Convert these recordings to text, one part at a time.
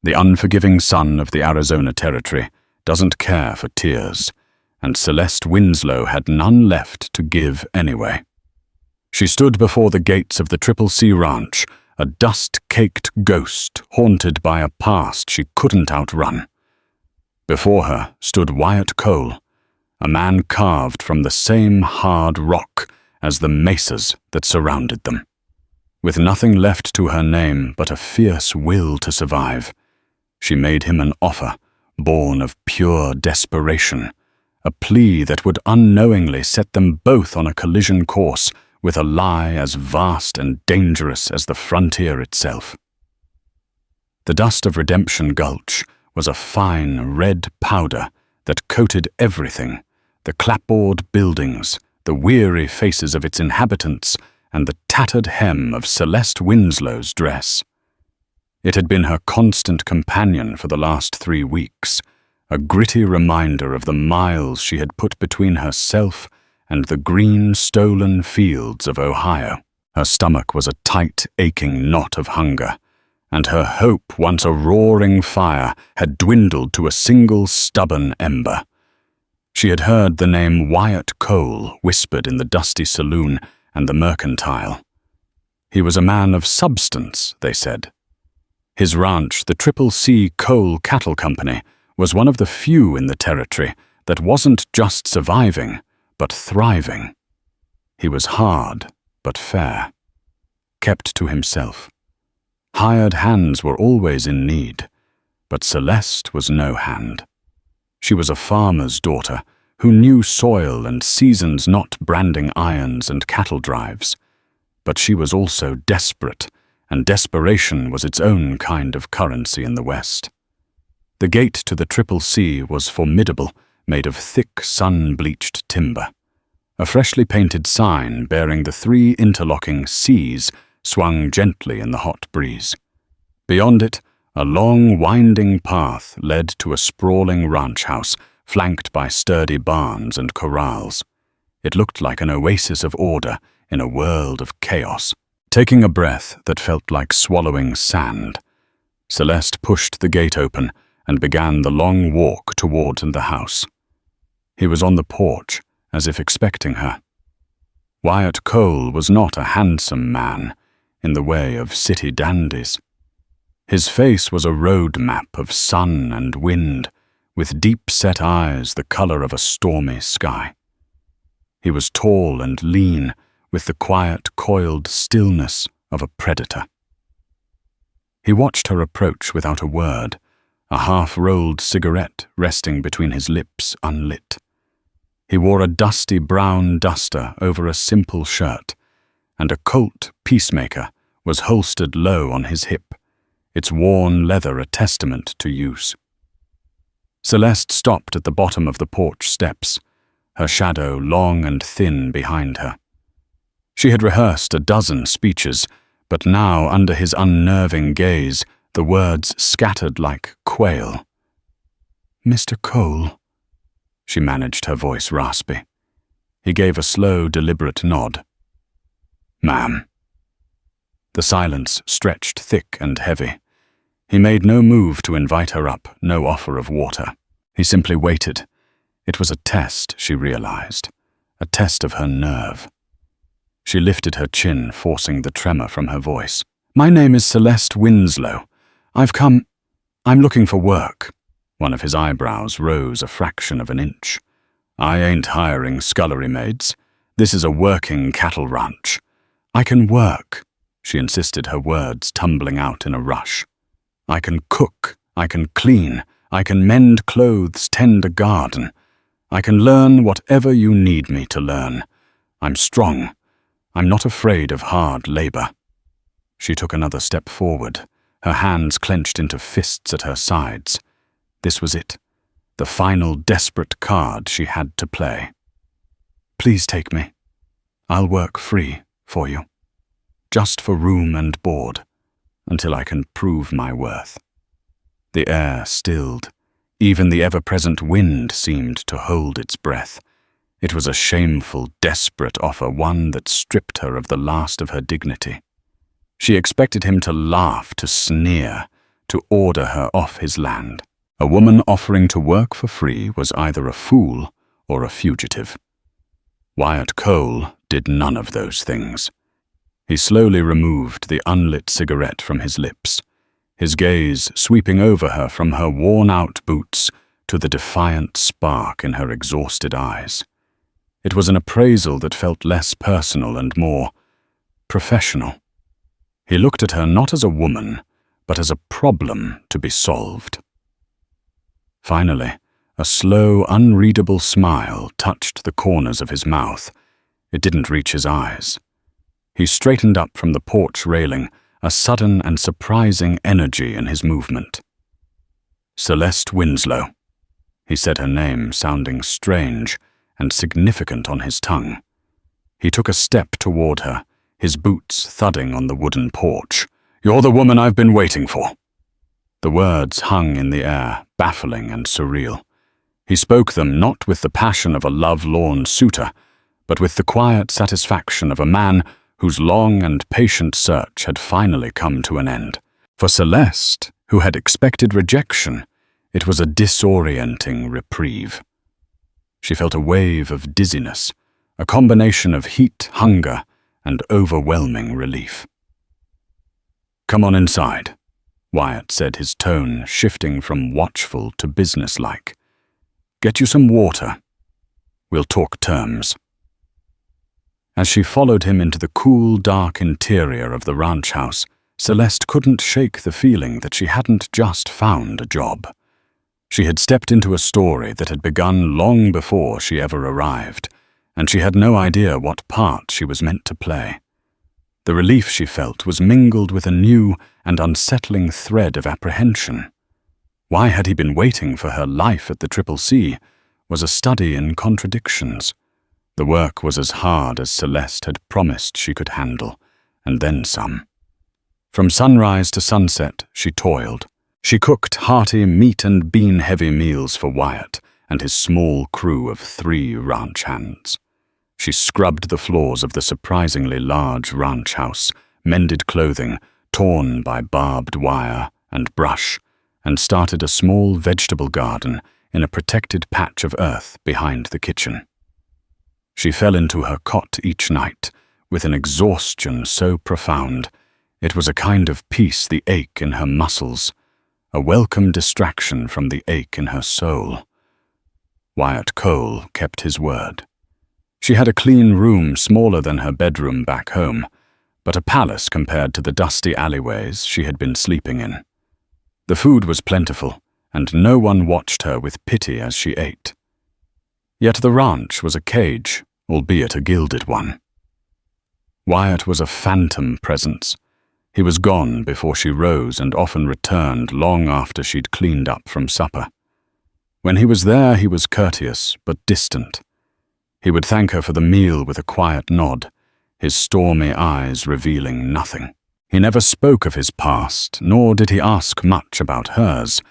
The unforgiving son of the Arizona Territory doesn't care for tears, and Celeste Winslow had none left to give anyway. She stood before the gates of the Triple C Ranch, a dust-caked ghost haunted by a past she couldn't outrun. Before her stood Wyatt Cole, a man carved from the same hard rock as the mesas that surrounded them. With nothing left to her name but a fierce will to survive, she made him an offer born of pure desperation, a plea that would unknowingly set them both on a collision course with a lie as vast and dangerous as the frontier itself. The dust of Redemption Gulch was a fine red powder that coated everything, the clapboard buildings, the weary faces of its inhabitants, and the tattered hem of Celeste Winslow's dress. It had been her constant companion for the last 3 weeks, a gritty reminder of the miles she had put between herself and the green, stolen fields of Ohio. Her stomach was a tight, aching knot of hunger, and her hope, once a roaring fire, had dwindled to a single stubborn ember. She had heard the name Wyatt Cole whispered in the dusty saloon and the mercantile. He was a man of substance, they said. His ranch, the Triple C Coal Cattle Company, was one of the few in the territory that wasn't just surviving, but thriving. He was hard, but fair. Kept to himself. Hired hands were always in need, but Celeste was no hand. She was a farmer's daughter who knew soil and seasons, not branding irons and cattle drives. But she was also desperate, and desperation was its own kind of currency in the West. The gate to the Triple C was formidable, made of thick, sun-bleached timber. A freshly painted sign bearing the 3 interlocking C's swung gently in the hot breeze. Beyond it, a long, winding path led to a sprawling ranch house, flanked by sturdy barns and corrals. It looked like an oasis of order in a world of chaos. Taking a breath that felt like swallowing sand, Celeste pushed the gate open and began the long walk toward the house. He was on the porch, as if expecting her. Wyatt Cole was not a handsome man in the way of city dandies. His face was a road map of sun and wind, with deep-set eyes the color of a stormy sky. He was tall and lean, with the quiet, coiled stillness of a predator. He watched her approach without a word, a half-rolled cigarette resting between his lips unlit. He wore a dusty brown duster over a simple shirt, and a Colt Peacemaker was holstered low on his hip, its worn leather a testament to use. Celeste stopped at the bottom of the porch steps, her shadow long and thin behind her. She had rehearsed a dozen speeches, but now, under his unnerving gaze, the words scattered like quail. "Mr. Cole," she managed, her voice raspy. He gave a slow, deliberate nod. "Ma'am." The silence stretched thick and heavy. He made no move to invite her up, no offer of water. He simply waited. It was a test, she realized, a test of her nerve. She lifted her chin, forcing the tremor from her voice. "My name is Celeste Winslow. I'm looking for work." One of his eyebrows rose a fraction of an inch. "I ain't hiring scullery maids. This is a working cattle ranch. I can work," she insisted, her words tumbling out in a rush. "I can cook, I can clean, I can mend clothes, tend a garden. I can learn whatever you need me to learn. I'm strong. I'm not afraid of hard labor." She took another step forward, her hands clenched into fists at her sides. This was it, the final desperate card she had to play. "Please take me. I'll work free for you, just for room and board, until I can prove my worth." The air stilled. Even the ever-present wind seemed to hold its breath. It was a shameful, desperate offer, one that stripped her of the last of her dignity. She expected him to laugh, to sneer, to order her off his land. A woman offering to work for free was either a fool or a fugitive. Wyatt Cole did none of those things. He slowly removed the unlit cigarette from his lips, his gaze sweeping over her from her worn-out boots to the defiant spark in her exhausted eyes. It was an appraisal that felt less personal and more professional. He looked at her not as a woman, but as a problem to be solved. Finally, a slow, unreadable smile touched the corners of his mouth. It didn't reach his eyes. He straightened up from the porch railing, a sudden and surprising energy in his movement. Celeste Winslow. He said her name, sounding strange and significant on his tongue. He took a step toward her, his boots thudding on the wooden porch. "You're the woman I've been waiting for." The words hung in the air, baffling and surreal. He spoke them not with the passion of a love-lorn suitor, but with the quiet satisfaction of a man whose long and patient search had finally come to an end. For Celeste, who had expected rejection, it was a disorienting reprieve. She felt a wave of dizziness, a combination of heat, hunger, and overwhelming relief. "Come on inside," Wyatt said, his tone shifting from watchful to businesslike. "Get you some water. We'll talk terms." As she followed him into the cool, dark interior of the ranch house, Celeste couldn't shake the feeling that she hadn't just found a job. She had stepped into a story that had begun long before she ever arrived, and she had no idea what part she was meant to play. The relief she felt was mingled with a new and unsettling thread of apprehension. Why had he been waiting for her? Life at the CCC was a study in contradictions. The work was as hard as Celeste had promised she could handle, and then some. From sunrise to sunset, she toiled. She cooked hearty meat and bean-heavy meals for Wyatt and his small crew of 3 ranch hands. She scrubbed the floors of the surprisingly large ranch house, mended clothing torn by barbed wire and brush, and started a small vegetable garden in a protected patch of earth behind the kitchen. She fell into her cot each night with an exhaustion so profound it was a kind of peace, the ache in her muscles, a welcome distraction from the ache in her soul. Wyatt Cole kept his word. She had a clean room smaller than her bedroom back home, but a palace compared to the dusty alleyways she had been sleeping in. The food was plentiful, and no one watched her with pity as she ate. Yet the ranch was a cage, albeit a gilded one. Wyatt was a phantom presence. He was gone before she rose and often returned long after she'd cleaned up from supper. When he was there, he was courteous but distant. He would thank her for the meal with a quiet nod, his stormy eyes revealing nothing. He never spoke of his past, nor did he ask much about hers,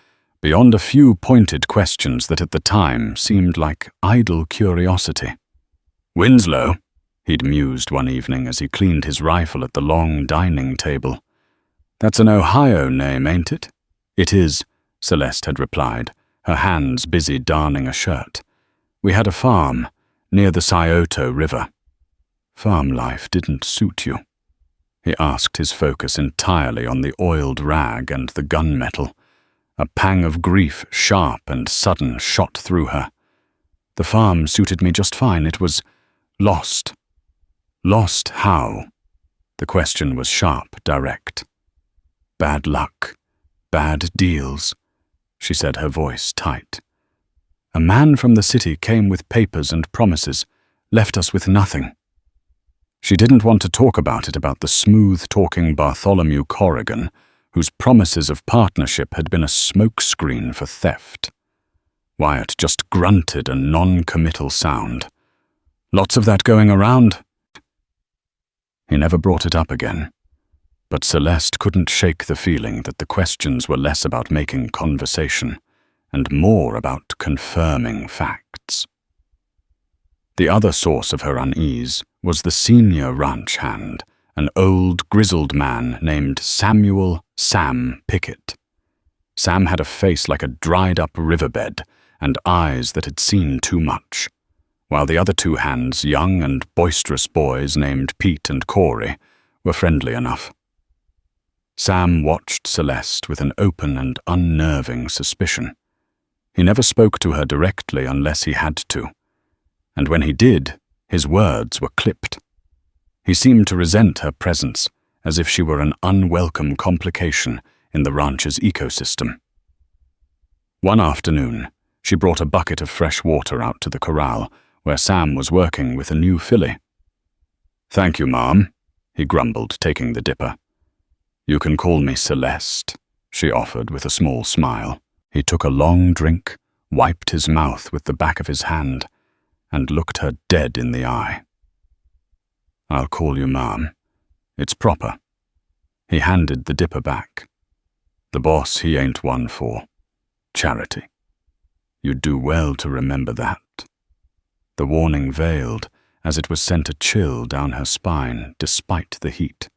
beyond a few pointed questions that at the time seemed like idle curiosity. "Winslow," he'd mused one evening as he cleaned his rifle at the long dining table. "That's an Ohio name, ain't it?" "It is," Celeste had replied, her hands busy darning a shirt. "We had a farm near the Scioto River." "Farm life didn't suit you?" He asked, his focus entirely on the oiled rag and the gunmetal. A pang of grief, sharp and sudden, shot through her. "The farm suited me just fine. It was lost." "Lost how?" The question was sharp, direct. "Bad luck. Bad deals," she said, her voice tight. "A man from the city came with papers and promises, left us with nothing." She didn't want to talk about the smooth-talking Bartholomew Corrigan, whose promises of partnership had been a smokescreen for theft. Wyatt just grunted a non-committal sound. "Lots of that going around?" He never brought it up again, but Celeste couldn't shake the feeling that the questions were less about making conversation and more about confirming facts. The other source of her unease was the senior ranch hand, an old, grizzled man named Samuel "Sam" Pickett. Sam had a face like a dried-up riverbed and eyes that had seen too much, while the other two hands, young and boisterous boys named Pete and Corey, were friendly enough. Sam watched Celeste with an open and unnerving suspicion. He never spoke to her directly unless he had to, and when he did, his words were clipped. He seemed to resent her presence, as if she were an unwelcome complication in the ranch's ecosystem. One afternoon, she brought a bucket of fresh water out to the corral, where Sam was working with a new filly. "Thank you, Mom," he grumbled, taking the dipper. "You can call me Celeste," she offered with a small smile. He took a long drink, wiped his mouth with the back of his hand, and looked her dead in the eye. "I'll call you Mom. It's proper." He handed the dipper back. "The boss, he ain't one for charity. You'd do well to remember that." The warning veiled as it was sent a chill down her spine despite the heat.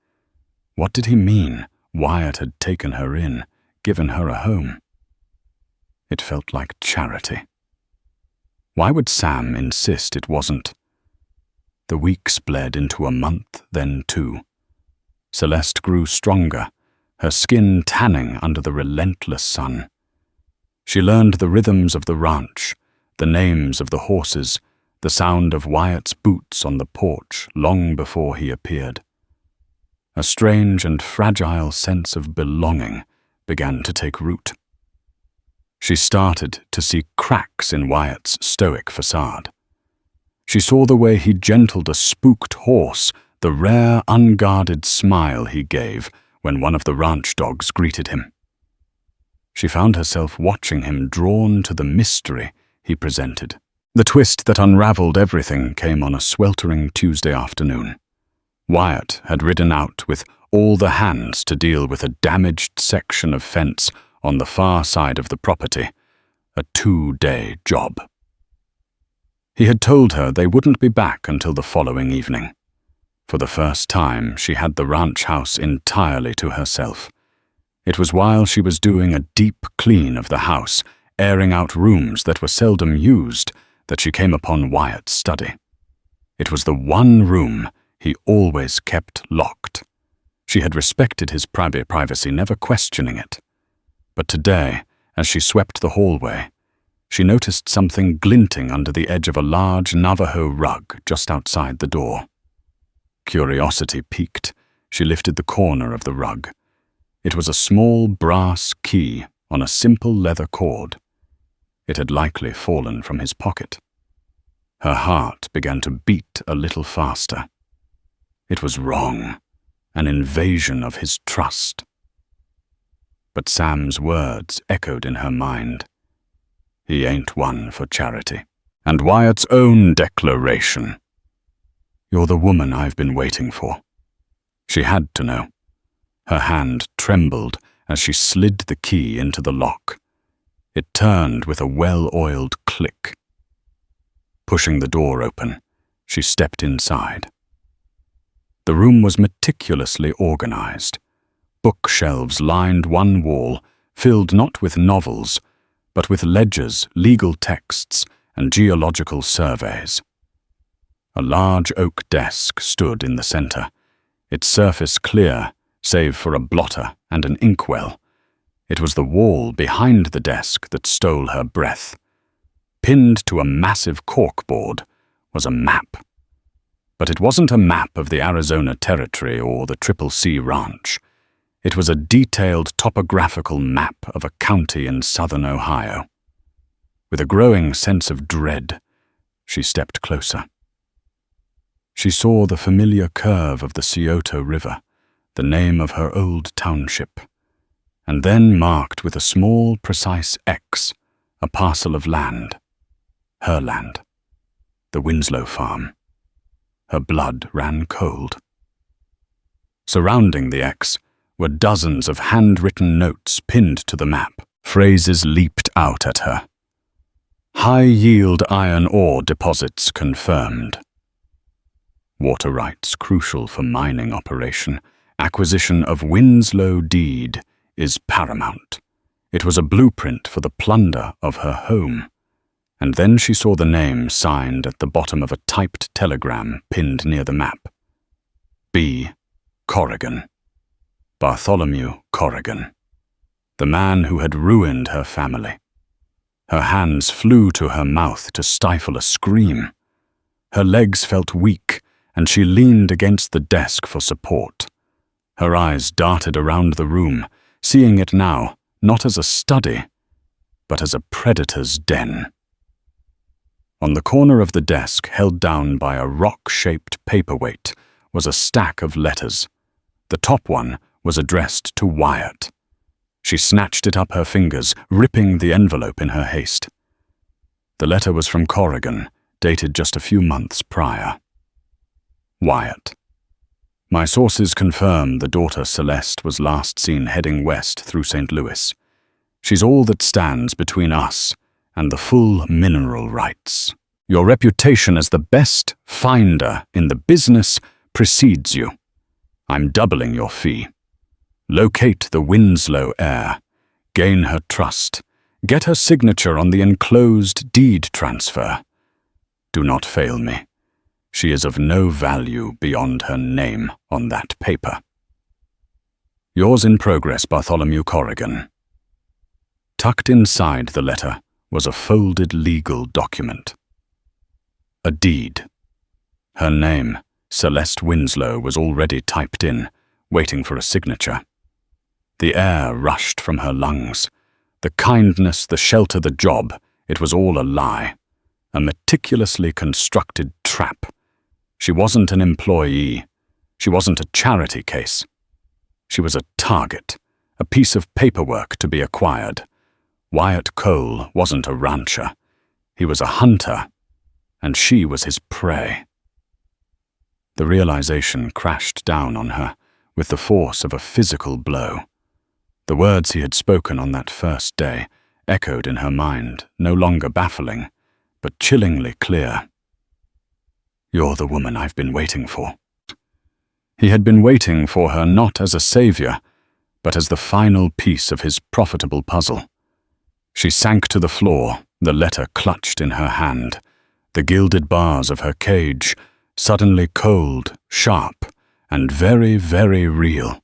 What did he mean Wyatt had taken her in, given her a home? It felt like charity. Why would Sam insist it wasn't? The weeks bled into a month, then 2. Celeste grew stronger, her skin tanning under the relentless sun. She learned the rhythms of the ranch, the names of the horses, the sound of Wyatt's boots on the porch long before he appeared. A strange and fragile sense of belonging began to take root. She started to see cracks in Wyatt's stoic facade. She saw the way he gentled a spooked horse, the rare, unguarded smile he gave when one of the ranch dogs greeted him. She found herself watching him, drawn to the mystery he presented. The twist that unraveled everything came on a sweltering Tuesday afternoon. Wyatt had ridden out with all the hands to deal with a damaged section of fence on the far side of the property, a 2-day job. He had told her they wouldn't be back until the following evening. For the first time, she had the ranch house entirely to herself. It was while she was doing a deep clean of the house, airing out rooms that were seldom used, that she came upon Wyatt's study. It was the one room he always kept locked. She had respected his privacy, never questioning it. But today, as she swept the hallway, she noticed something glinting under the edge of a large Navajo rug just outside the door. Curiosity piqued. She lifted the corner of the rug. It was a small brass key on a simple leather cord. It had likely fallen from his pocket. Her heart began to beat a little faster. It was wrong, an invasion of his trust. But Sam's words echoed in her mind. He ain't one for charity. And Wyatt's own declaration. You're the woman I've been waiting for. She had to know. Her hand trembled as she slid the key into the lock. It turned with a well-oiled click. Pushing the door open, she stepped inside. The room was meticulously organized. Bookshelves lined one wall, filled not with novels, but with ledgers, legal texts, and geological surveys. A large oak desk stood in the center, its surface clear, save for a blotter and an inkwell. It was the wall behind the desk that stole her breath. Pinned to a massive corkboard was a map. But it wasn't a map of the Arizona Territory or the CCC Ranch. It was a detailed topographical map of a county in southern Ohio. With a growing sense of dread, she stepped closer. She saw the familiar curve of the Scioto River, the name of her old township, and then marked with a small, precise X, a parcel of land. Her land. The Winslow farm. Her blood ran cold. Surrounding the X were dozens of handwritten notes pinned to the map. Phrases leaped out at her. High-yield iron ore deposits confirmed. Water rights crucial for mining operation. Acquisition of Winslow deed is paramount. It was a blueprint for the plunder of her home. And then she saw the name signed at the bottom of a typed telegram pinned near the map. B. Corrigan. Bartholomew Corrigan. The man who had ruined her family. Her hands flew to her mouth to stifle a scream. Her legs felt weak, and she leaned against the desk for support. Her eyes darted around the room, seeing it now not as a study, but as a predator's den. On the corner of the desk, held down by a rock-shaped paperweight, was a stack of letters. The top one was addressed to Wyatt. She snatched it up her fingers, ripping the envelope in her haste. The letter was from Corrigan, dated just a few months prior. Wyatt. My sources confirm the daughter Celeste was last seen heading west through St. Louis. She's all that stands between us and the full mineral rights. Your reputation as the best finder in the business precedes you. I'm doubling your fee. Locate the Winslow heir, gain her trust, get her signature on the enclosed deed transfer. Do not fail me. She is of no value beyond her name on that paper. Yours in progress, Bartholomew Corrigan. Tucked inside the letter was a folded legal document. A deed. Her name, Celeste Winslow, was already typed in, waiting for a signature. The air rushed from her lungs. The kindness, the shelter, the job, it was all a lie. A meticulously constructed trap. She wasn't an employee. She wasn't a charity case. She was a target, a piece of paperwork to be acquired. Wyatt Cole wasn't a rancher. He was a hunter, and she was his prey. The realization crashed down on her with the force of a physical blow. The words he had spoken on that first day echoed in her mind, no longer baffling, but chillingly clear. You're the woman I've been waiting for. He had been waiting for her not as a savior, but as the final piece of his profitable puzzle. She sank to the floor, the letter clutched in her hand, the gilded bars of her cage, suddenly cold, sharp, and very, very real.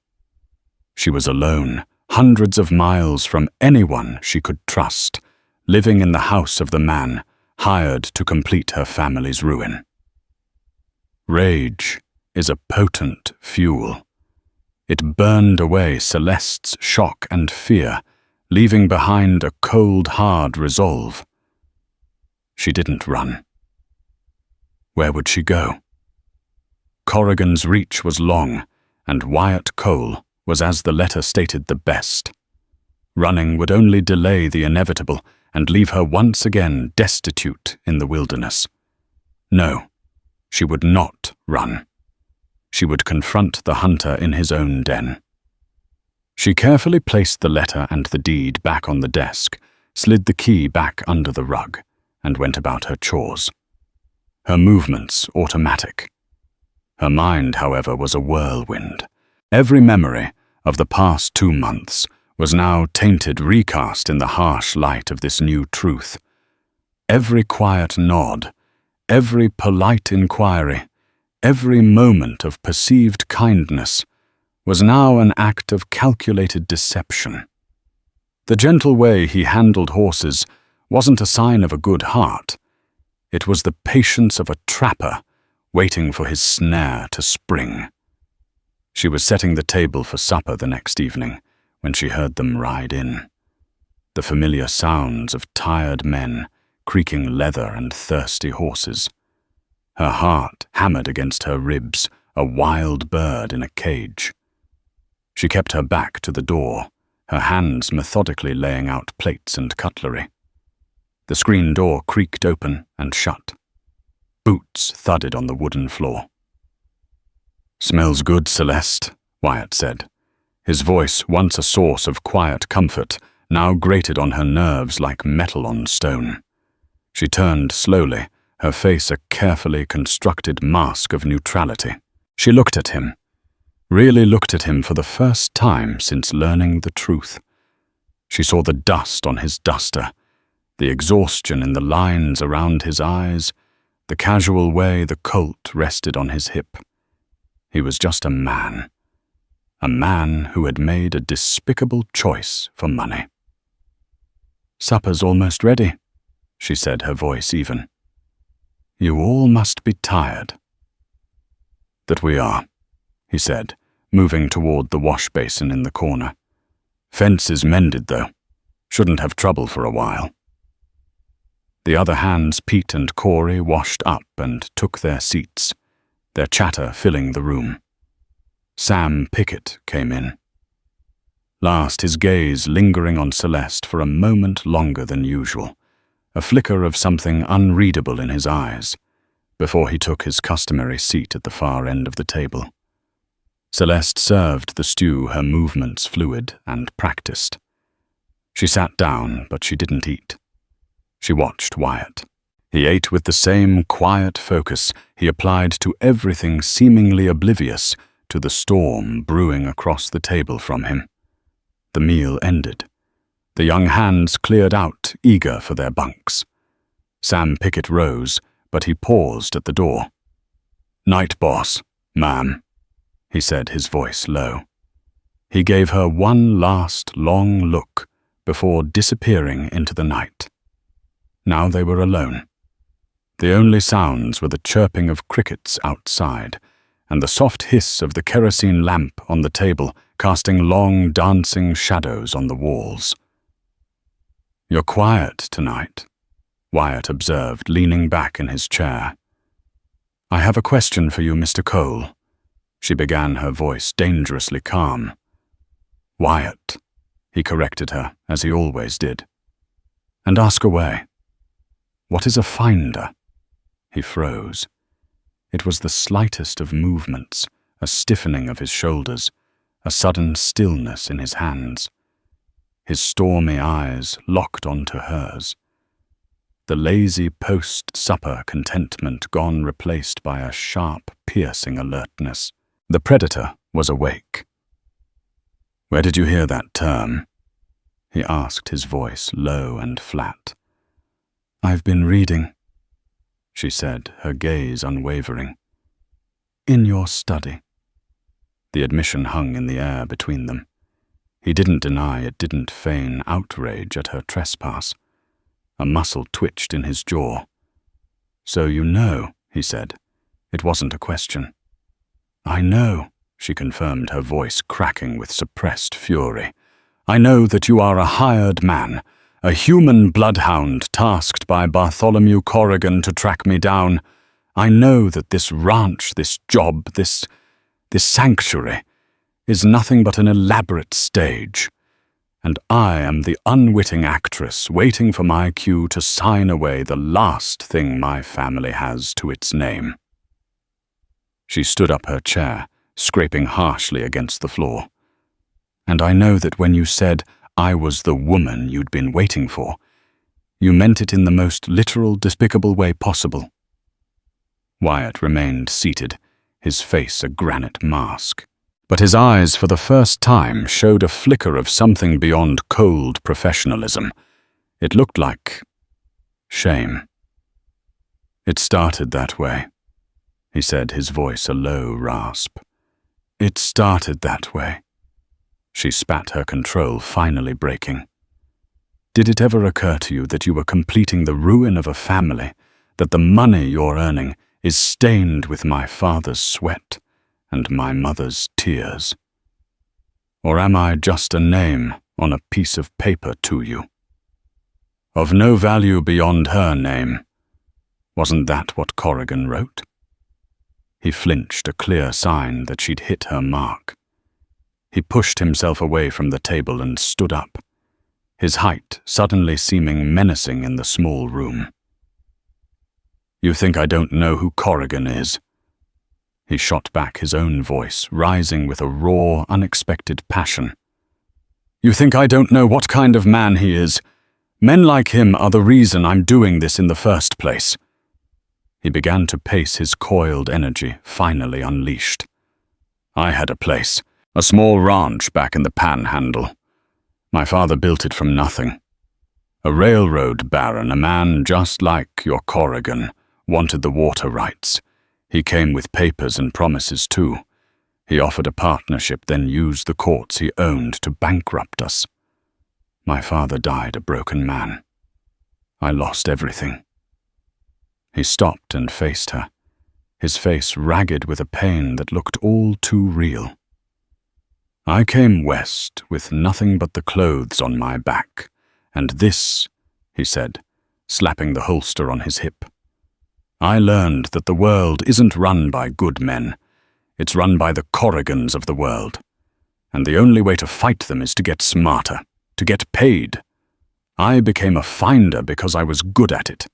She was alone, hundreds of miles from anyone she could trust, living in the house of the man hired to complete her family's ruin. Rage is a potent fuel. It burned away Celeste's shock and fear, leaving behind a cold, hard resolve. She didn't run. Where would she go? Corrigan's reach was long, and Wyatt Cole was, as the letter stated, the best. Running would only delay the inevitable and leave her once again destitute in the wilderness. No, she would not run. She would confront the hunter in his own den. She carefully placed the letter and the deed back on the desk, slid the key back under the rug, and went about her chores. Her movements automatic. Her mind, however, was a whirlwind. Every memory of the past 2 months was now tainted, recast in the harsh light of this new truth. Every quiet nod, every polite inquiry, every moment of perceived kindness was now an act of calculated deception. The gentle way he handled horses wasn't a sign of a good heart. It was the patience of a trapper waiting for his snare to spring. She was setting the table for supper the next evening when she heard them ride in. The familiar sounds of tired men, creaking leather and thirsty horses. Her heart hammered against her ribs, a wild bird in a cage. She kept her back to the door, her hands methodically laying out plates and cutlery. The screen door creaked open and shut. Boots thudded on the wooden floor. "Smells good, Celeste," Wyatt said. His voice, once a source of quiet comfort, now grated on her nerves like metal on stone. She turned slowly, her face a carefully constructed mask of neutrality. She looked at him, really looked at him for the first time since learning the truth. She saw the dust on his duster, the exhaustion in the lines around his eyes, the casual way the Colt rested on his hip. He was just a man who had made a despicable choice for money. "Supper's almost ready," she said, her voice even. "You all must be tired." "That we are," he said, moving toward the wash basin in the corner. "Fence is mended, though. Shouldn't have trouble for a while." The other hands, Pete and Corey, washed up and took their seats, their chatter filling the room. Sam Pickett came in. Last, his gaze lingering on Celeste for a moment longer than usual, a flicker of something unreadable in his eyes, before he took his customary seat at the far end of the table. Celeste served the stew, her movements fluid and practiced. She sat down, but she didn't eat. She watched Wyatt. He ate with the same quiet focus he applied to everything seemingly oblivious to the storm brewing across the table from him. The meal ended. The young hands cleared out, eager for their bunks. Sam Pickett rose, but he paused at the door. "Night, boss, ma'am," he said, his voice low. He gave her one last long look before disappearing into the night. Now they were alone. The only sounds were the chirping of crickets outside and the soft hiss of the kerosene lamp on the table casting long dancing shadows on the walls. "You're quiet tonight," Wyatt observed, leaning back in his chair. "I have a question for you, Mr. Cole," she began, her voice dangerously calm. "Wyatt," he corrected her, as he always did. "And ask away. What is a finder?" He froze. It was the slightest of movements, a stiffening of his shoulders, a sudden stillness in his hands. His stormy eyes locked onto hers. The lazy post-supper contentment gone, replaced by a sharp, piercing alertness. The predator was awake. "Where did you hear that term?" he asked, his voice low and flat. "I've been reading," she said, her gaze unwavering. "In your study." The admission hung in the air between them. He didn't deny it, didn't feign outrage at her trespass. A muscle twitched in his jaw. "So you know," he said. It wasn't a question. "I know," she confirmed, her voice cracking with suppressed fury. "I know that you are a hired man, a human bloodhound tasked by Bartholomew Corrigan to track me down. I know that this ranch, this job, this sanctuary is nothing but an elaborate stage, and I am the unwitting actress waiting for my cue to sign away the last thing my family has to its name." She stood up her chair, scraping harshly against the floor. "And I know that when you said I was the woman you'd been waiting for, you meant it in the most literal, despicable way possible." Wyatt remained seated, his face a granite mask. But his eyes for the first time showed a flicker of something beyond cold professionalism. It looked like shame. "It started that way," he said, his voice a low rasp. "It started that way." She spat, her control finally breaking. "Did it ever occur to you that you were completing the ruin of a family, that the money you're earning is stained with my father's sweat and my mother's tears? Or am I just a name on a piece of paper to you? Of no value beyond her name. Wasn't that what Corrigan wrote?" He flinched, a clear sign that she'd hit her mark. He pushed himself away from the table and stood up, his height suddenly seeming menacing in the small room. "You think I don't know who Corrigan is?" He shot back, his own voice rising with a raw, unexpected passion. "You think I don't know what kind of man he is? Men like him are the reason I'm doing this in the first place." He began to pace, his coiled energy finally unleashed. "I had a place, a small ranch back in the Panhandle. My father built it from nothing. A railroad baron, a man just like your Corrigan, wanted the water rights. He came with papers and promises too. He offered a partnership, then used the courts he owned to bankrupt us. My father died a broken man. I lost everything. He stopped and faced her, his face ragged with a pain that looked all too real. I came west with nothing but the clothes on my back, and this, he said, slapping the holster on his hip. I learned that the world isn't run by good men. It's run by the Corrigans of the world. And the only way to fight them is to get smarter, to get paid. I became a finder because I was good at it.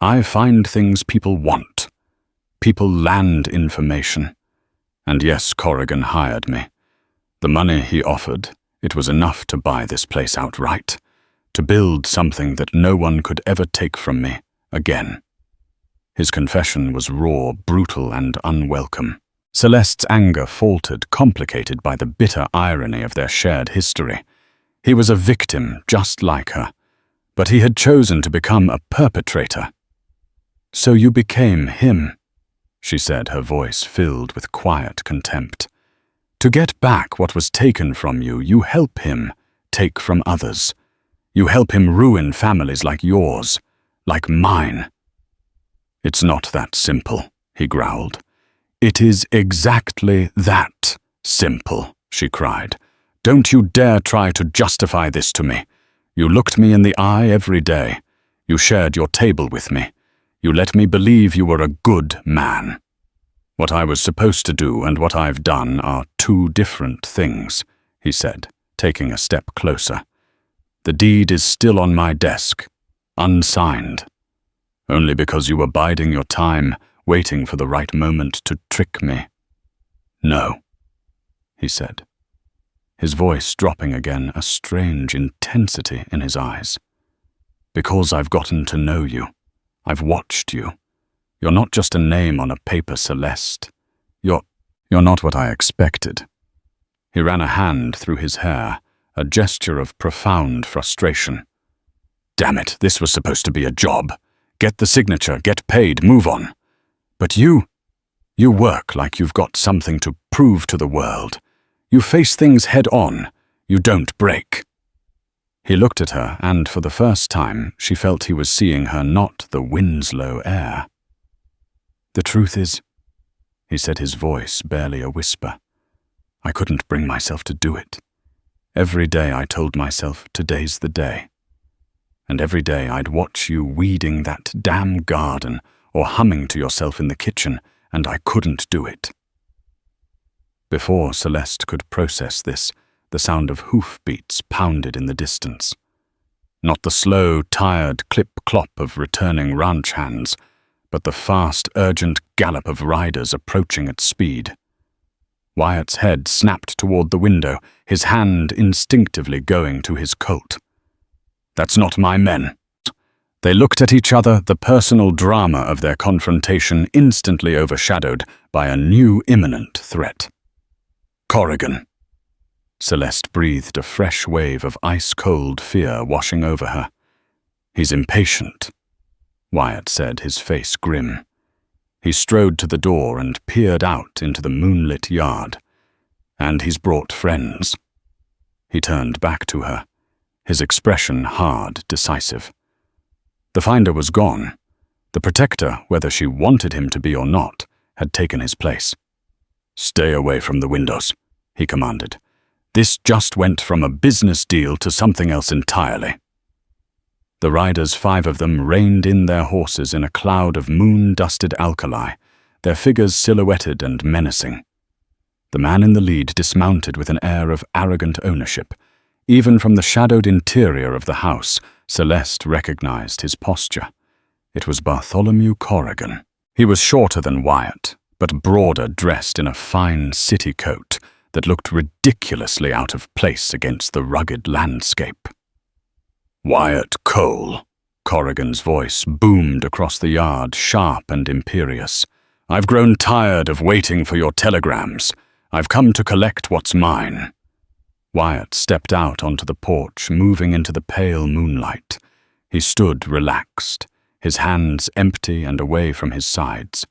I find things people want. People land information. And yes, Corrigan hired me. The money he offered, it was enough to buy this place outright, to build something that no one could ever take from me again. His confession was raw, brutal, and unwelcome. Celeste's anger faltered, complicated by the bitter irony of their shared history. He was a victim, just like her, but he had chosen to become a perpetrator. So you became him, she said, her voice filled with quiet contempt. To get back what was taken from you, you help him take from others. You help him ruin families like yours, like mine. It's not that simple, he growled. It is exactly that simple, she cried. Don't you dare try to justify this to me. You looked me in the eye every day. You shared your table with me. You let me believe you were a good man. What I was supposed to do and what I've done are two different things, he said, taking a step closer. The deed is still on my desk, unsigned. Only because you were biding your time, waiting for the right moment to trick me. No, he said, his voice dropping again, a strange intensity in his eyes. Because I've gotten to know you. I've watched you. You're not just a name on a paper, Celeste. You're not what I expected. He ran a hand through his hair, a gesture of profound frustration. Damn it, this was supposed to be a job. Get the signature, get paid, move on. But you work like you've got something to prove to the world. You face things head on. You don't break. He looked at her, and for the first time, she felt he was seeing her not the Winslow heir. The truth is, he said, his voice barely a whisper, I couldn't bring myself to do it. Every day I told myself, today's the day. And every day I'd watch you weeding that damn garden or humming to yourself in the kitchen, and I couldn't do it. Before Celeste could process this, the sound of hoofbeats pounded in the distance. Not the slow, tired clip-clop of returning ranch hands, but the fast, urgent gallop of riders approaching at speed. Wyatt's head snapped toward the window, his hand instinctively going to his Colt. That's not my men. They looked at each other, the personal drama of their confrontation instantly overshadowed by a new imminent threat. Corrigan. Celeste breathed a fresh wave of ice-cold fear washing over her. He's impatient, Wyatt said, his face grim. He strode to the door and peered out into the moonlit yard. And he's brought friends. He turned back to her, his expression hard, decisive. The finder was gone. The protector, whether she wanted him to be or not, had taken his place. Stay away from the windows, he commanded. This just went from a business deal to something else entirely. The riders, 5 of them, reined in their horses in a cloud of moon-dusted alkali, their figures silhouetted and menacing. The man in the lead dismounted with an air of arrogant ownership. Even from the shadowed interior of the house, Celeste recognized his posture. It was Bartholomew Corrigan. He was shorter than Wyatt, but broader, dressed in a fine city coat that looked ridiculously out of place against the rugged landscape. Wyatt Cole, Corrigan's voice boomed across the yard, sharp and imperious. I've grown tired of waiting for your telegrams. I've come to collect what's mine. Wyatt stepped out onto the porch, moving into the pale moonlight. He stood relaxed, his hands empty and away from his sides.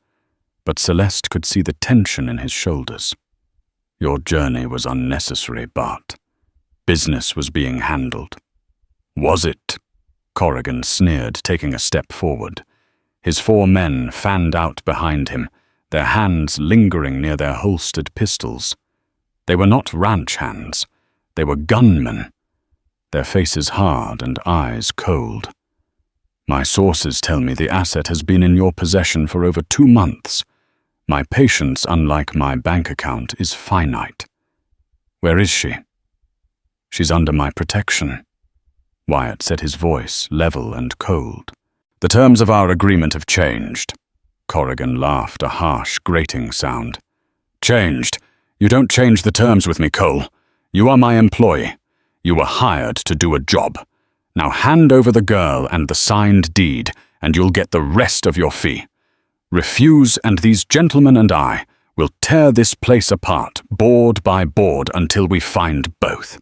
But Celeste could see the tension in his shoulders. Your journey was unnecessary, Bart. Business was being handled. Was it? Corrigan sneered, taking a step forward. His 4 men fanned out behind him, their hands lingering near their holstered pistols. They were not ranch hands. They were gunmen, their faces hard and eyes cold. My sources tell me the asset has been in your possession for over 2 months. My patience, unlike my bank account, is finite. Where is she? She's under my protection. Wyatt said, his voice level and cold. The terms of our agreement have changed. Corrigan laughed, a harsh, grating sound. Changed? You don't change the terms with me, Cole. You are my employee. You were hired to do a job. Now hand over the girl and the signed deed, and you'll get the rest of your fee. Refuse, and these gentlemen and I will tear this place apart, board by board, until we find both.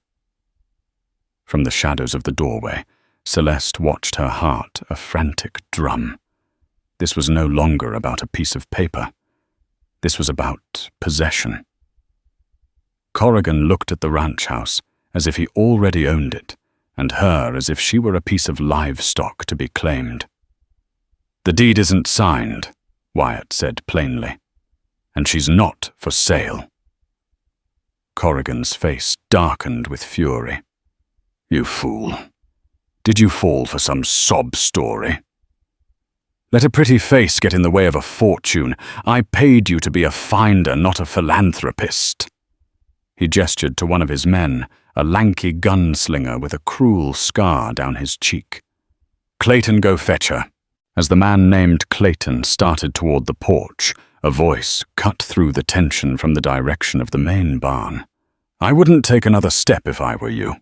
From the shadows of the doorway, Celeste watched her heart a frantic drum. This was no longer about a piece of paper. This was about possession. Corrigan looked at the ranch house as if he already owned it, and her as if she were a piece of livestock to be claimed. The deed isn't signed, Wyatt said plainly, and she's not for sale. Corrigan's face darkened with fury. You fool. Did you fall for some sob story? Let a pretty face get in the way of a fortune. I paid you to be a finder, not a philanthropist. He gestured to one of his men, a lanky gunslinger with a cruel scar down his cheek. Clayton, go fetch her. As the man named Clayton started toward the porch, a voice cut through the tension from the direction of the main barn. I wouldn't take another step if I were you.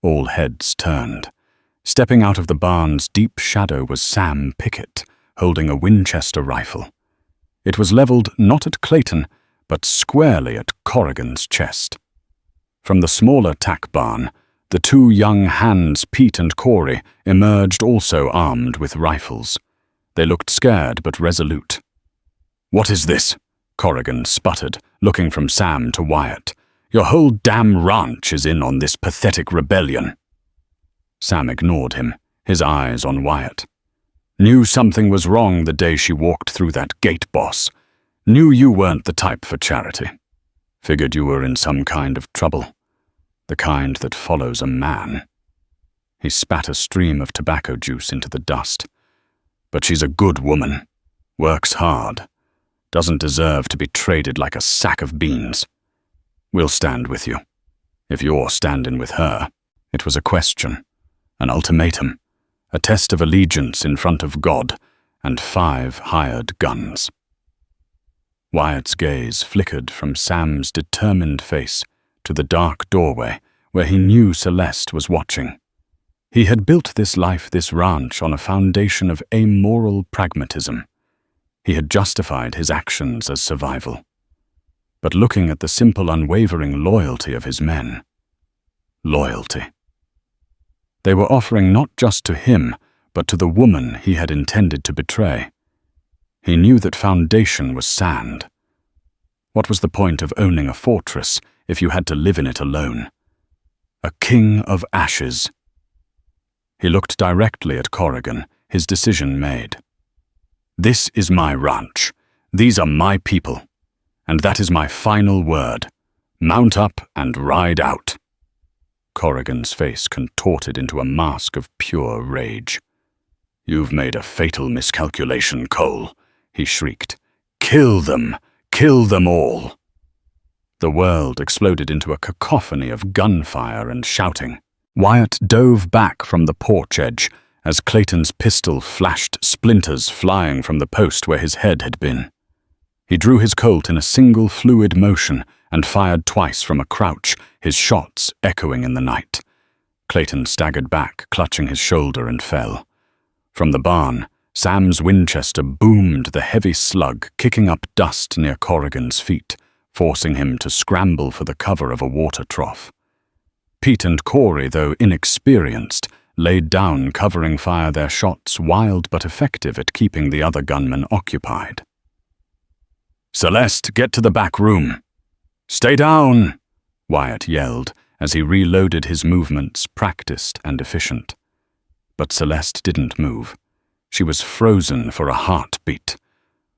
All heads turned. Stepping out of the barn's deep shadow was Sam Pickett, holding a Winchester rifle. It was leveled not at Clayton, but squarely at Corrigan's chest. From the smaller tack barn, the 2 young hands, Pete and Corey, emerged also armed with rifles. They looked scared but resolute. What is this? Corrigan sputtered, looking from Sam to Wyatt. Your whole damn ranch is in on this pathetic rebellion. Sam ignored him, his eyes on Wyatt. Knew something was wrong the day she walked through that gate, boss. Knew you weren't the type for charity. Figured you were in some kind of trouble. The kind that follows a man. He spat a stream of tobacco juice into the dust. But she's a good woman. Works hard. Doesn't deserve to be traded like a sack of beans. We'll stand with you. If you're standing with her. It was a question. An ultimatum. A test of allegiance in front of God and 5 hired guns. Wyatt's gaze flickered from Sam's determined face to the dark doorway where he knew Celeste was watching. He had built this life, this ranch, on a foundation of amoral pragmatism. He had justified his actions as survival. But looking at the simple, unwavering loyalty of his men. Loyalty. They were offering not just to him, but to the woman he had intended to betray. He knew that foundation was sand. What was the point of owning a fortress if you had to live in it alone? A king of ashes. He looked directly at Corrigan, his decision made. This is my ranch. These are my people. And that is my final word. Mount up and ride out. Corrigan's face contorted into a mask of pure rage. You've made a fatal miscalculation, Cole, he shrieked. Kill them! Kill them all! The world exploded into a cacophony of gunfire and shouting. Wyatt dove back from the porch edge as Clayton's pistol flashed splinters flying from the post where his head had been. He drew his Colt in a single fluid motion and fired twice from a crouch, his shots echoing in the night. Clayton staggered back, clutching his shoulder, and fell. From the barn, Sam's Winchester boomed the heavy slug, kicking up dust near Corrigan's feet, forcing him to scramble for the cover of a water trough. Pete and Corey, though inexperienced, laid down, covering fire, their shots wild but effective at keeping the other gunmen occupied. "Celeste, get to the back room." "Stay down," Wyatt yelled as he reloaded his movements, practiced and efficient. But Celeste didn't move. She was frozen for a heartbeat.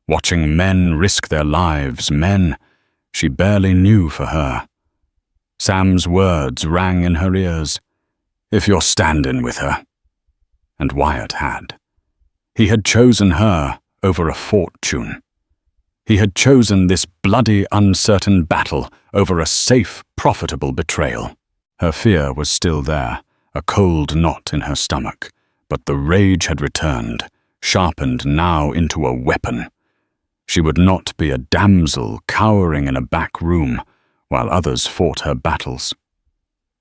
Watching men risk their lives, men she barely knew for her. Sam's words rang in her ears. "If you're standing with her." And Wyatt had. He had chosen her over a fortune. He had chosen this bloody, uncertain battle over a safe, profitable betrayal. Her fear was still there, a cold knot in her stomach, but the rage had returned, sharpened now into a weapon. She would not be a damsel cowering in a back room while others fought her battles.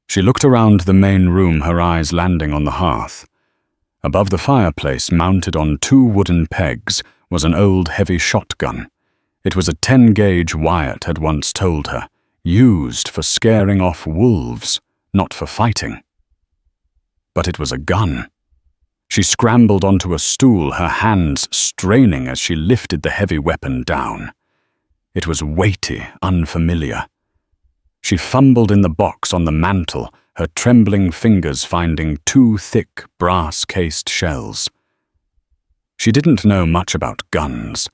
She looked around the main room, her eyes landing on the hearth. Above the fireplace, mounted on 2 wooden pegs, was an old heavy shotgun. It was a 10-gauge, Wyatt had once told her, used for scaring off wolves, not for fighting. But it was a gun. She scrambled onto a stool, her hands straining as she lifted the heavy weapon down. It was weighty, unfamiliar. She fumbled in the box on the mantel, her trembling fingers finding 2 thick, brass-cased shells. She didn't know much about guns,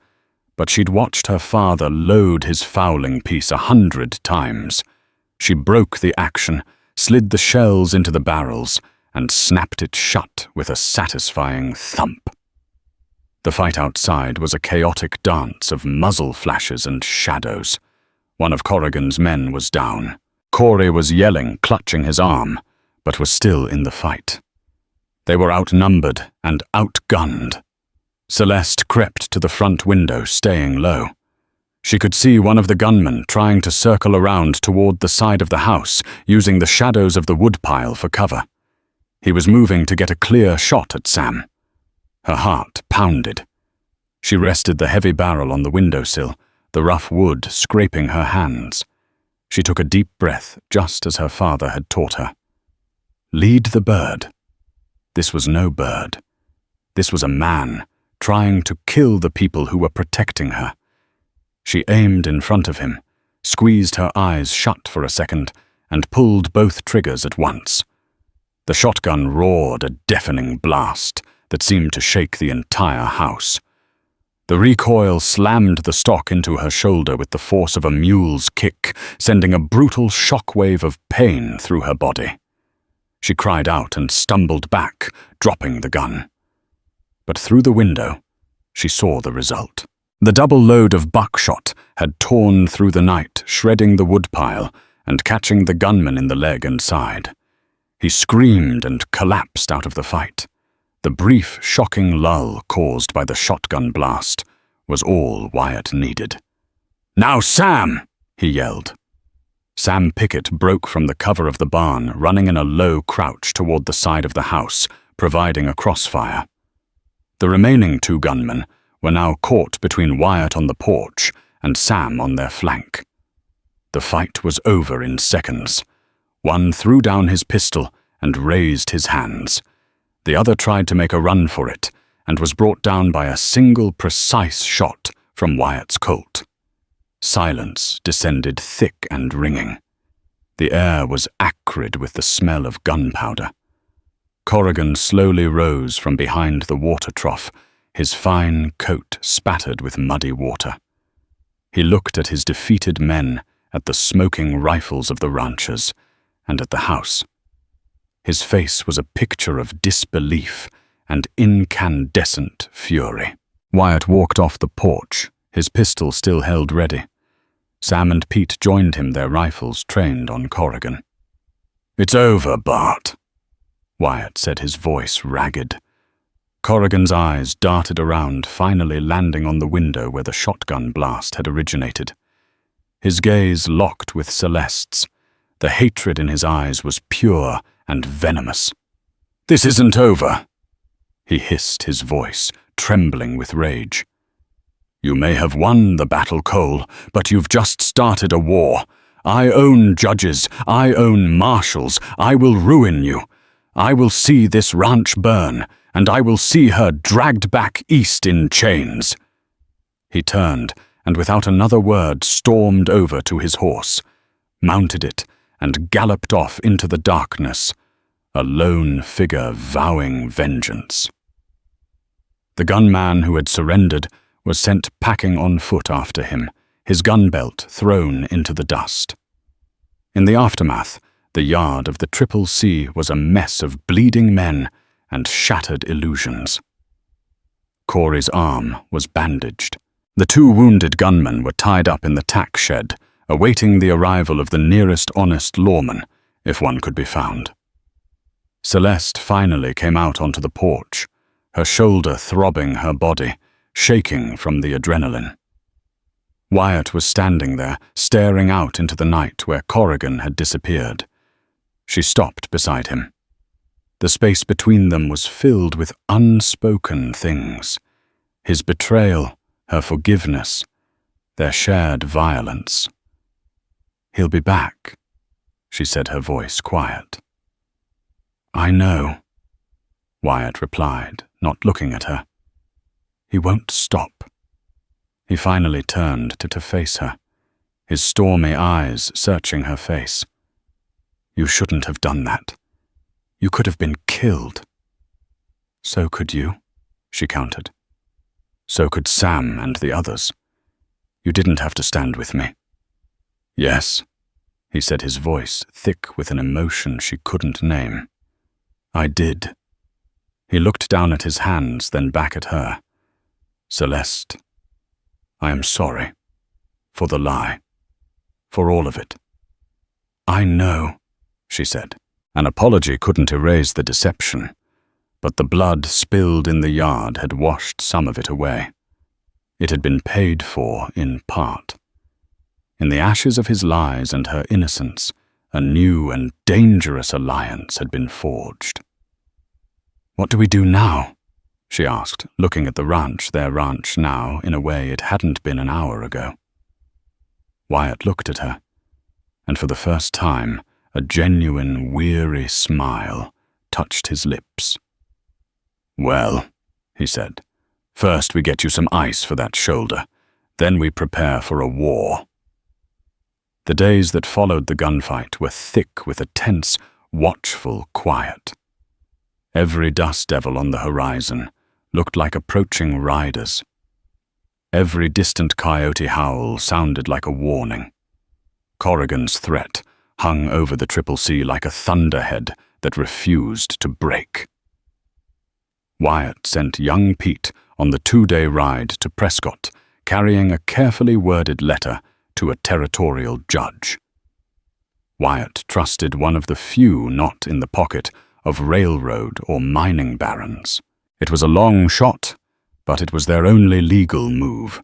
but she'd watched her father load his fowling piece 100 times. She broke the action, slid the shells into the barrels, and snapped it shut with a satisfying thump. The fight outside was a chaotic dance of muzzle flashes and shadows. One of Corrigan's men was down. Corey was yelling, clutching his arm, but was still in the fight. They were outnumbered and outgunned. Celeste crept to the front window, staying low. She could see one of the gunmen trying to circle around toward the side of the house, using the shadows of the woodpile for cover. He was moving to get a clear shot at Sam. Her heart pounded. She rested the heavy barrel on the windowsill, the rough wood scraping her hands. She took a deep breath, just as her father had taught her. Lead the bird. This was no bird. This was a man, trying to kill the people who were protecting her. She aimed in front of him, squeezed her eyes shut for a second, and pulled both triggers at once. The shotgun roared a deafening blast that seemed to shake the entire house. The recoil slammed the stock into her shoulder with the force of a mule's kick, sending a brutal shockwave of pain through her body. She cried out and stumbled back, dropping the gun. But through the window, she saw the result. The double load of buckshot had torn through the night, shredding the woodpile and catching the gunman in the leg and side. He screamed and collapsed out of the fight. The brief, shocking lull caused by the shotgun blast was all Wyatt needed. "Now, Sam!" he yelled. Sam Pickett broke from the cover of the barn, running in a low crouch toward the side of the house, providing a crossfire. The remaining 2 gunmen were now caught between Wyatt on the porch and Sam on their flank. The fight was over in seconds. One threw down his pistol and raised his hands. The other tried to make a run for it and was brought down by a single precise shot from Wyatt's Colt. Silence descended thick and ringing. The air was acrid with the smell of gunpowder. Corrigan slowly rose from behind the water trough, his fine coat spattered with muddy water. He looked at his defeated men, at the smoking rifles of the ranchers, and at the house. His face was a picture of disbelief and incandescent fury. Wyatt walked off the porch, his pistol still held ready. Sam and Pete joined him, their rifles trained on Corrigan. "It's over, Bart," Wyatt said, his voice ragged. Corrigan's eyes darted around, finally landing on the window where the shotgun blast had originated. His gaze locked with Celeste's. The hatred in his eyes was pure and venomous. "This isn't over," he hissed, his voice trembling with rage. "You may have won the battle, Cole, but you've just started a war, I own judges. I own marshals. I will ruin you. I will see this ranch burn, and I will see her dragged back east in chains." He turned, and without another word stormed over to his horse, mounted it, and galloped off into the darkness, a lone figure vowing vengeance. The gunman who had surrendered was sent packing on foot after him, his gun belt thrown into the dust. In the aftermath, the yard of the Triple C was a mess of bleeding men and shattered illusions. Corey's arm was bandaged. The two wounded gunmen were tied up in the tack shed, awaiting the arrival of the nearest honest lawman, if one could be found. Celeste finally came out onto the porch, her shoulder throbbing her body, shaking from the adrenaline. Wyatt was standing there, staring out into the night where Corrigan had disappeared. She stopped beside him. The space between them was filled with unspoken things. His betrayal, her forgiveness, their shared violence. "He'll be back," she said, her voice quiet. "I know," Wyatt replied, not looking at her. "He won't stop." He finally turned to face her, his stormy eyes searching her face. "You shouldn't have done that. You could have been killed." "So could you," she countered. "So could Sam and the others. You didn't have to stand with me." "Yes," he said, his voice thick with an emotion she couldn't name. "I did." He looked down at his hands, then back at her. "Celeste, I am sorry. For the lie. For all of it." "I know," she said. An apology couldn't erase the deception, but the blood spilled in the yard had washed some of it away. It had been paid for in part. In the ashes of his lies and her innocence, a new and dangerous alliance had been forged. "What do we do now?" she asked, looking at the ranch, their ranch now, in a way it hadn't been an hour ago. Wyatt looked at her, and for the first time, a genuine, weary smile touched his lips. "Well," he said, "first we get you some ice for that shoulder, then we prepare for a war." The days that followed the gunfight were thick with a tense, watchful quiet. Every dust devil on the horizon looked like approaching riders. Every distant coyote howl sounded like a warning. Corrigan's threat hung over the Triple C like a thunderhead that refused to break. Wyatt sent young Pete on the 2-day ride to Prescott, carrying a carefully worded letter to a territorial judge. Wyatt trusted one of the few not in the pocket of railroad or mining barons. It was a long shot, but it was their only legal move.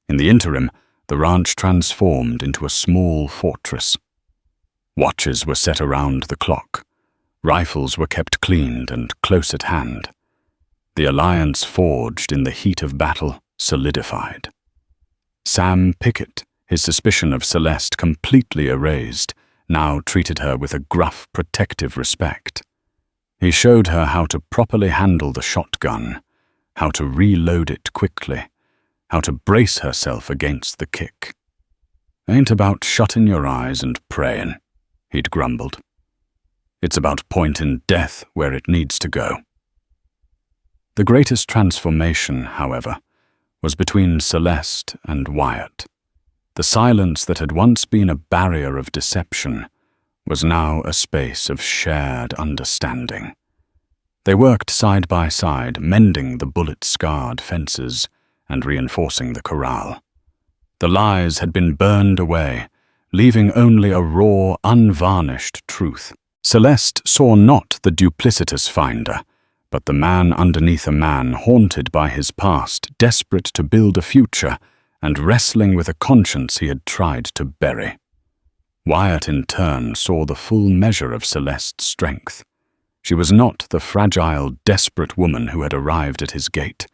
In the interim, the ranch transformed into a small fortress. Watches were set around the clock. Rifles were kept cleaned and close at hand. The alliance forged in the heat of battle solidified. Sam Pickett, his suspicion of Celeste completely erased, now treated her with a gruff, protective respect. He showed her how to properly handle the shotgun, how to reload it quickly, how to brace herself against the kick. "Ain't about shutting your eyes and praying," he'd grumbled. "It's about pointing death where it needs to go." The greatest transformation, however, was between Celeste and Wyatt. The silence that had once been a barrier of deception was now a space of shared understanding. They worked side by side, mending the bullet-scarred fences and reinforcing the corral. The lies had been burned away, leaving only a raw, unvarnished truth. Celeste saw not the duplicitous finder, but the man underneath a man haunted by his past, desperate to build a future, and wrestling with a conscience he had tried to bury. Wyatt, in turn, saw the full measure of Celeste's strength. She was not the fragile, desperate woman who had arrived at his gate.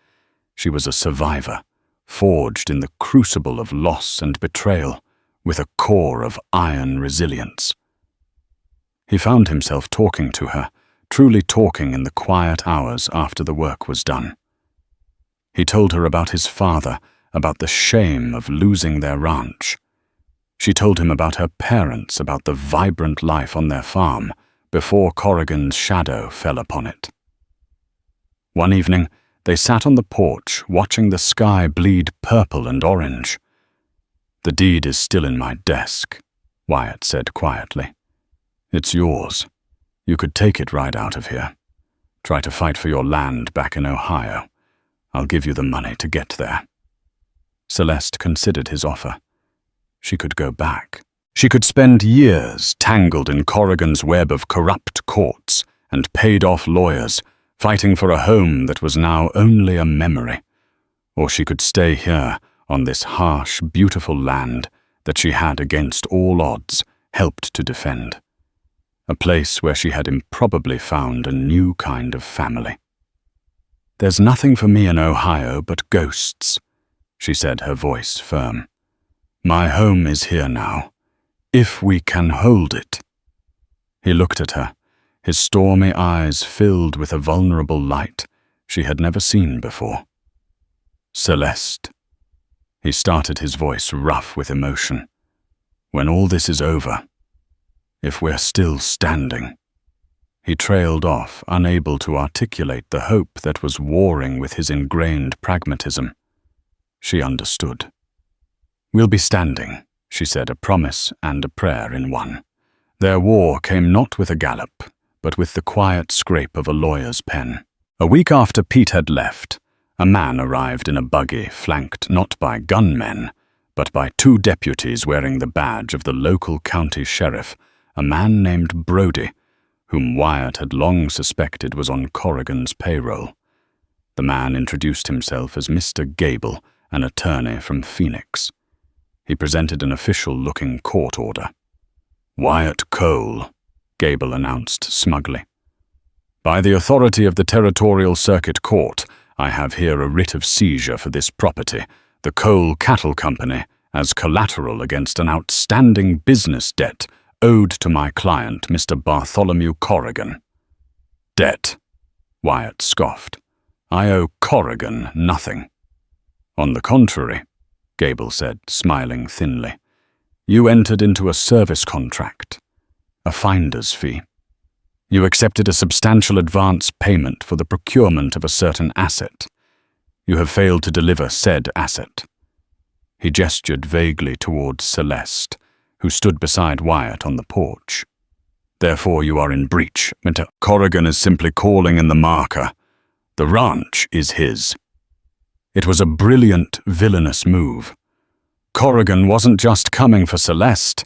She was a survivor, forged in the crucible of loss and betrayal, with a core of iron resilience. He found himself talking to her, truly talking in the quiet hours after the work was done. He told her about his father, about the shame of losing their ranch. She told him about her parents, about the vibrant life on their farm before Corrigan's shadow fell upon it. One evening, they sat on the porch watching the sky bleed purple and orange. "The deed is still in my desk," Wyatt said quietly. "It's yours. You could take it right out of here. Try to fight for your land back in Ohio. I'll give you the money to get there." Celeste considered his offer. She could go back. She could spend years tangled in Corrigan's web of corrupt courts and paid-off lawyers, fighting for a home that was now only a memory. Or she could stay here on this harsh, beautiful land that she had, against all odds, helped to defend. A place where she had improbably found a new kind of family. "There's nothing for me in Ohio but ghosts," she said, her voice firm. "My home is here now, if we can hold it." He looked at her, his stormy eyes filled with a vulnerable light she had never seen before. "Celeste," he started, his voice rough with emotion, "when all this is over, if we're still standing." He trailed off, unable to articulate the hope that was warring with his ingrained pragmatism. She understood. "We'll be standing," she said, a promise and a prayer in one. Their war came not with a gallop, but with the quiet scrape of a lawyer's pen. A week after Pete had left, a man arrived in a buggy flanked not by gunmen, but by 2 deputies wearing the badge of the local county sheriff, a man named Brody, whom Wyatt had long suspected was on Corrigan's payroll. The man introduced himself as Mr. Gable, an attorney from Phoenix. He presented an official-looking court order. "Wyatt Cole," Gable announced smugly. "By the authority of the Territorial Circuit Court, I have here a writ of seizure for this property, the Cole Cattle Company, as collateral against an outstanding business debt owed to my client, Mr. Bartholomew Corrigan." "Debt?" Wyatt scoffed. "I owe Corrigan nothing." "On the contrary," Gable said, smiling thinly, "you entered into a service contract, a finder's fee. You accepted a substantial advance payment for the procurement of a certain asset. You have failed to deliver said asset." He gestured vaguely towards Celeste, who stood beside Wyatt on the porch. "Therefore you are in breach. Mr. Corrigan is simply calling in the marker. The ranch is his." It was a brilliant, villainous move. Corrigan wasn't just coming for Celeste.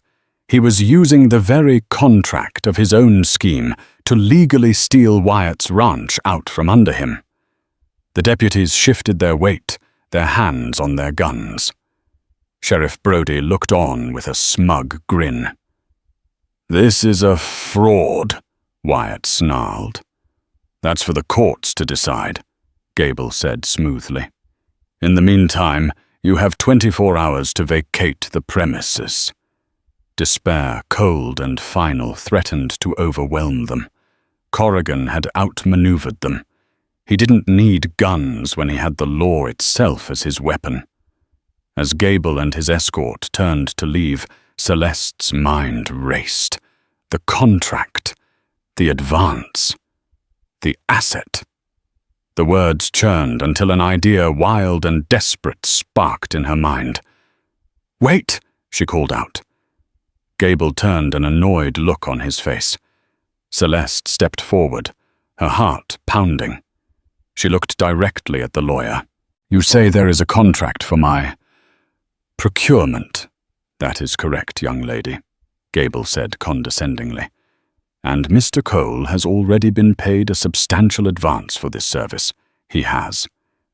He was using the very contract of his own scheme to legally steal Wyatt's ranch out from under him. The deputies shifted their weight, their hands on their guns. Sheriff Brody looked on with a smug grin. "This is a fraud," Wyatt snarled. "That's for the courts to decide," Gable said smoothly. "In the meantime, you have 24 hours to vacate the premises." Despair, cold and final, threatened to overwhelm them. Corrigan had outmaneuvered them. He didn't need guns when he had the law itself as his weapon. As Gable and his escort turned to leave, Celeste's mind raced. The contract, the advance, the asset. The words churned until an idea wild and desperate sparked in her mind. "Wait!" she called out. Gable turned, an annoyed look on his face. Celeste stepped forward, her heart pounding. She looked directly at the lawyer. "You say there is a contract for my procurement." "That is correct, young lady," Gable said condescendingly. "And Mr. Cole has already been paid a substantial advance for this service." "He has."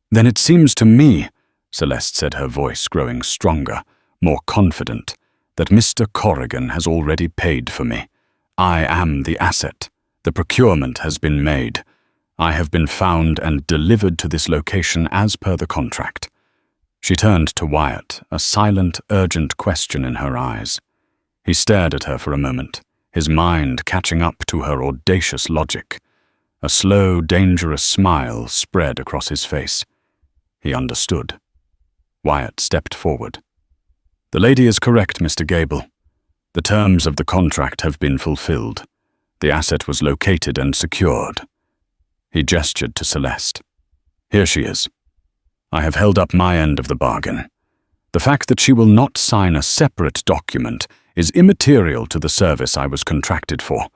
"Then it seems to me," Celeste said, her voice growing stronger, more confident, "that Mr. Corrigan has already paid for me. I am the asset. The procurement has been made. I have been found and delivered to this location as per the contract." She turned to Wyatt, a silent, urgent question in her eyes. He stared at her for a moment, his mind catching up to her audacious logic. A slow, dangerous smile spread across his face. He understood. Wyatt stepped forward. "The lady is correct, Mr. Gable. The terms of the contract have been fulfilled. The asset was located and secured." He gestured to Celeste. "Here she is. I have held up my end of the bargain. The fact that she will not sign a separate document is immaterial to the service I was contracted for.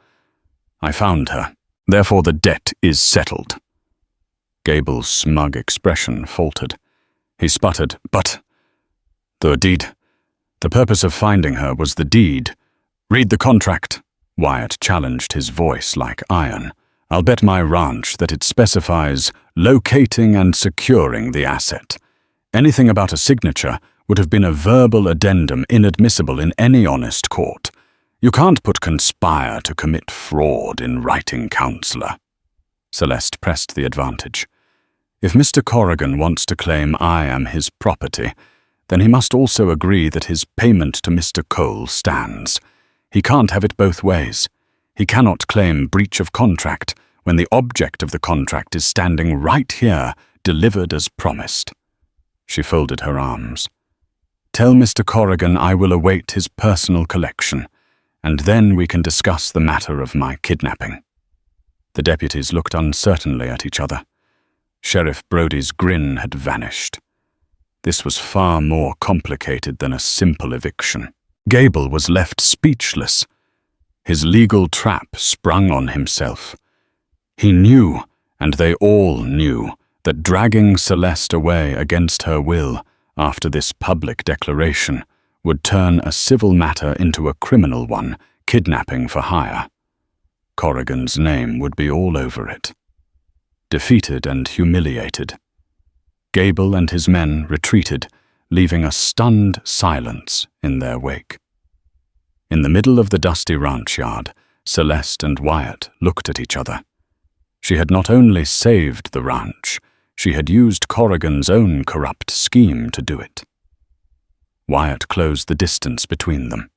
I found her. Therefore the debt is settled." Gable's smug expression faltered. He sputtered, "But the deed. The purpose of finding her was the deed. Read the contract." Wyatt challenged, his voice like iron. "I'll bet my ranch that it specifies locating and securing the asset. Anything about a signature would have been a verbal addendum inadmissible in any honest court. You can't put conspire to commit fraud in writing, counselor." Celeste pressed the advantage. "If Mr. Corrigan wants to claim I am his property, then he must also agree that his payment to Mr. Cole stands. He can't have it both ways. He cannot claim breach of contract when the object of the contract is standing right here, delivered as promised." She folded her arms. "Tell Mr. Corrigan I will await his personal collection, and then we can discuss the matter of my kidnapping." The deputies looked uncertainly at each other. Sheriff Brody's grin had vanished. This was far more complicated than a simple eviction. Gable was left speechless. His legal trap sprung on himself. He knew, and they all knew, that dragging Celeste away against her will after this public declaration would turn a civil matter into a criminal one, kidnapping for hire. Corrigan's name would be all over it. Defeated and humiliated, Gable and his men retreated, leaving a stunned silence in their wake. In the middle of the dusty ranch yard, Celeste and Wyatt looked at each other. She had not only saved the ranch, she had used Corrigan's own corrupt scheme to do it. Wyatt closed the distance between them.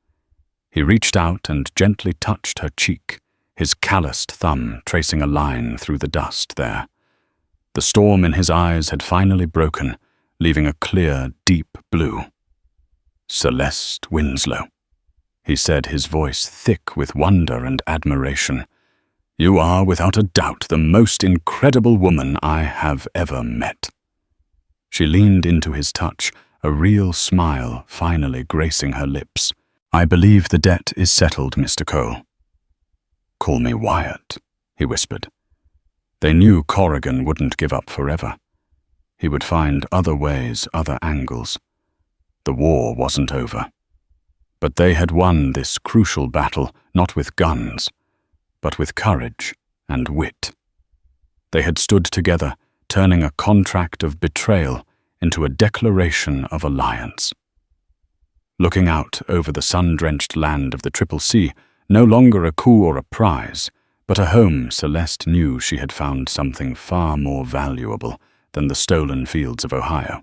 He reached out and gently touched her cheek, his calloused thumb tracing a line through the dust there. The storm in his eyes had finally broken, leaving a clear, deep blue. "Celeste Winslow," he said, his voice thick with wonder and admiration. "You are, without a doubt, the most incredible woman I have ever met." She leaned into his touch, a real smile finally gracing her lips. "I believe the debt is settled, Mr. Cole." "Call me Wyatt," he whispered. They knew Corrigan wouldn't give up forever. He would find other ways, other angles. The war wasn't over. But they had won this crucial battle not with guns, but with courage and wit. They had stood together, turning a contract of betrayal into a declaration of alliance. Looking out over the sun-drenched land of the Triple Sea, no longer a coup or a prize, but a home, Celeste knew she had found something far more valuable than the stolen fields of Ohio.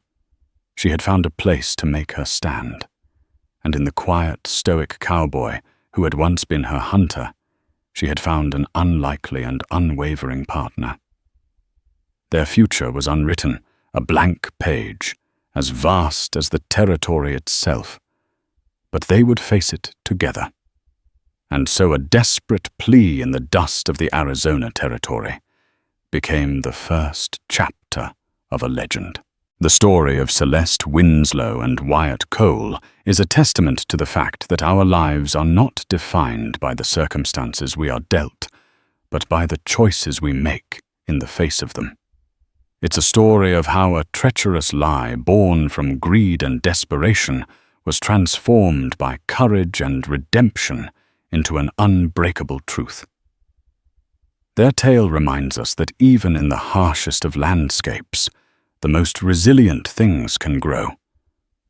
She had found a place to make her stand. And in the quiet, stoic cowboy who had once been her hunter, she had found an unlikely and unwavering partner. Their future was unwritten, a blank page, as vast as the territory itself. But they would face it together. And so a desperate plea in the dust of the Arizona territory became the first chapter of a legend. The story of Celeste Winslow and Wyatt Cole is a testament to the fact that our lives are not defined by the circumstances we are dealt, but by the choices we make in the face of them. It's a story of how a treacherous lie born from greed and desperation was transformed by courage and redemption into an unbreakable truth. Their tale reminds us that even in the harshest of landscapes, the most resilient things can grow.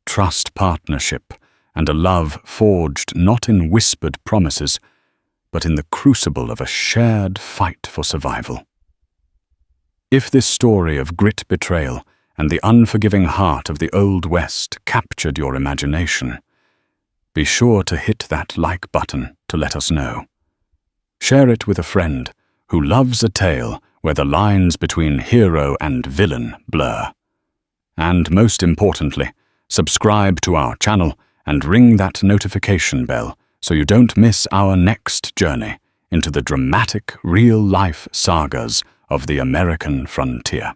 Trust, partnership, and a love forged not in whispered promises, but in the crucible of a shared fight for survival. If this story of grit, betrayal, and the unforgiving heart of the Old West captured your imagination, be sure to hit that like button to let us know. Share it with a friend who loves a tale where the lines between hero and villain blur. And most importantly, subscribe to our channel and ring that notification bell so you don't miss our next journey into the dramatic real-life sagas of the American frontier.